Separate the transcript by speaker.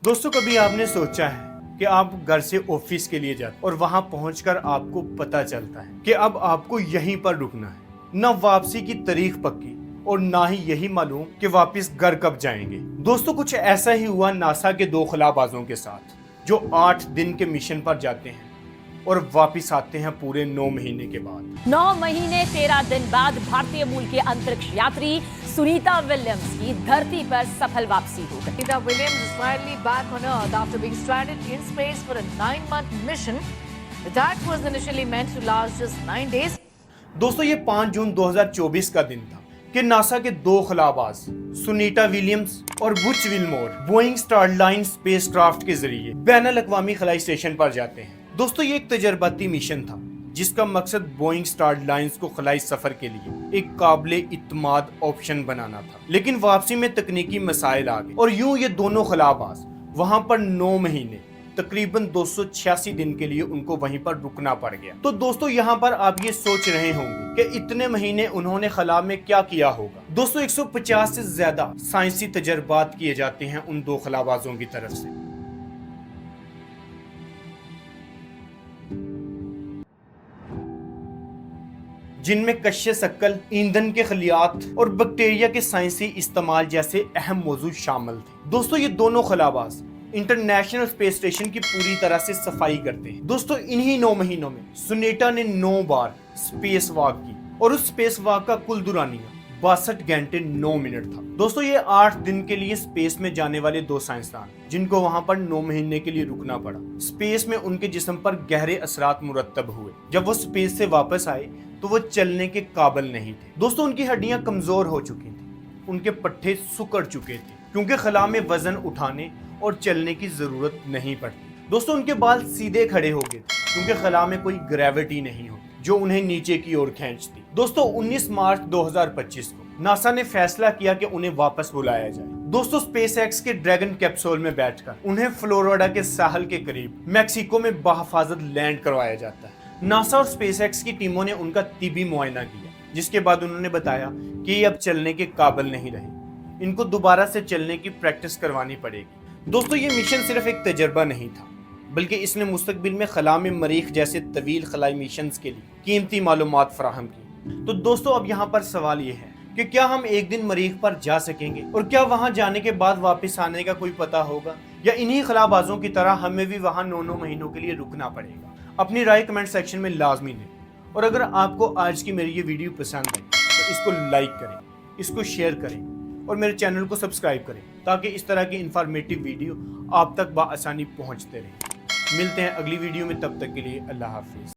Speaker 1: دوستو کبھی آپ نے سوچا ہے کہ آپ گھر سے آفس کے لیے جاتے اور وہاں پہنچ کر آپ کو پتا چلتا ہے کہ اب آپ کو یہیں پر رکنا ہے، نہ واپسی کی تاریخ پکی اور نہ ہی یہی معلوم کہ واپس گھر کب جائیں گے۔ دوستو کچھ ایسا ہی ہوا ناسا کے 2 خلابازوں کے ساتھ جو 8 دن کے مشن پر جاتے ہیں اور واپس آتے ہیں پورے 9 مہینے کے بعد۔
Speaker 2: 9 مہینے 13 دن بعد بھارتی مول کے انترکش یاتری سنیتا ولیمز کی دھرتی پر سفل واپسی ہو گئی۔
Speaker 3: Sunita Williams is finally back on Earth after being stranded in space for a 9-month mission. The attack was initially meant to last just 9 days.
Speaker 1: دوستو یہ 5 جون 2024 کا دن تھا کہ ناسا کے 2 خلاباز سنیتا ولیمز اور Butch Wilmore Boeing Starliner spacecraft کے ذریعے بین الاقوامی خلائی اسٹیشن پر جاتے ہیں۔ دوستو یہ ایک تجرباتی مشن تھا جس کا مقصد بوئنگ سٹار لائنز کو خلائی سفر کے لیے ایک قابل اعتماد آپشن بنانا تھا، لیکن واپسی میں تکنیکی مسائل آ گئے اور یوں یہ دونوں خلاباز وہاں پر 9 مہینے تقریباً 286 دن کے لیے ان کو وہیں پر رکنا پڑ گیا۔ تو دوستو یہاں پر آپ یہ سوچ رہے ہوں گے کہ اتنے مہینے انہوں نے خلا میں کیا کیا ہوگا۔ دوستو 150 سے زیادہ سائنسی تجربات کیے جاتے ہیں ان 2 خلابازوں کی طرف سے۔ جن میں کشش ثقل، ایندھن کے خلیات اور بیکٹیریا کے سائنسی استعمال جیسے اہم موضوع شامل تھے۔ دوستو یہ دونوں خلاباز انٹرنیشنل اسپیس اسٹیشن کی پوری طرح سے صفائی کرتے ہیں۔ دوستو انہی 9 مہینوں میں سنیٹا نے 9 بار اسپیس واک کی اور اس اسپیس واک کا کل دورانیہ 62 گھنٹے 9 منٹ تھا۔ دوستو یہ 8 دن کے لیے اسپیس میں جانے والے 2 سائنسدان جن کو وہاں پر 9 مہینے کے لیے رکنا پڑا۔ اسپیس میں ان کے جسم پر گہرے اثرات مرتب ہوئے۔ جب وہ اسپیس سے واپس آئے تو وہ چلنے کے قابل نہیں تھے۔ دوستو ان کی ہڈیاں کمزور ہو چکی تھیں، ان کے پٹھے سکڑ چکے تھے کیونکہ خلا میں وزن اٹھانے اور چلنے کی ضرورت نہیں پڑتی۔ دوستو ان کے بال سیدھے کھڑے ہو گئے تھے کیونکہ خلا میں کوئی گریوٹی نہیں ہوتی جو انہیں نیچے کی اور کھینچتی۔ دوستو 19 مارچ 2025 کو ناسا نے فیصلہ کیا کہ انہیں واپس بلایا جائے۔ دوستو اسپیس ایکس کے ڈریگن کیپسول میں بیٹھ کر انہیں فلوریڈا کے ساحل کے قریب میکسیکو میں بحفاظت لینڈ کروایا جاتا ہے۔ ناسا اور اسپیس ایکس کی ٹیموں نے ان کا طبی معائنہ کیا جس کے بعد انہوں نے بتایا کہ یہ اب چلنے کے قابل نہیں رہے، ان کو دوبارہ سے چلنے کی پریکٹس کروانی پڑے گی۔ دوستو یہ مشن صرف ایک تجربہ نہیں تھا بلکہ اس نے مستقبل میں خلا میں مریخ جیسے طویل خلائی مشنز کے لیے قیمتی معلومات فراہم کی۔ تو دوستو اب یہاں پر سوال یہ ہے کہ کیا ہم ایک دن مریخ پر جا سکیں گے اور کیا وہاں جانے کے بعد واپس آنے کا کوئی پتہ ہوگا یا انہی خلابازوں کی طرح ہمیں بھی وہاں 9 مہینوں کے لیے رکنا پڑے گا؟ اپنی رائے کمنٹ سیکشن میں لازمی دیں اور اگر آپ کو آج کی میری یہ ویڈیو پسند آئی تو اس کو لائک کریں، اس کو شیئر کریں اور میرے چینل کو سبسکرائب کریں تاکہ اس طرح کی انفارمیٹیو ویڈیو آپ تک بآسانی پہنچتے رہیں۔ ملتے ہیں اگلی ویڈیو میں، تب تک کے لیے اللہ حافظ۔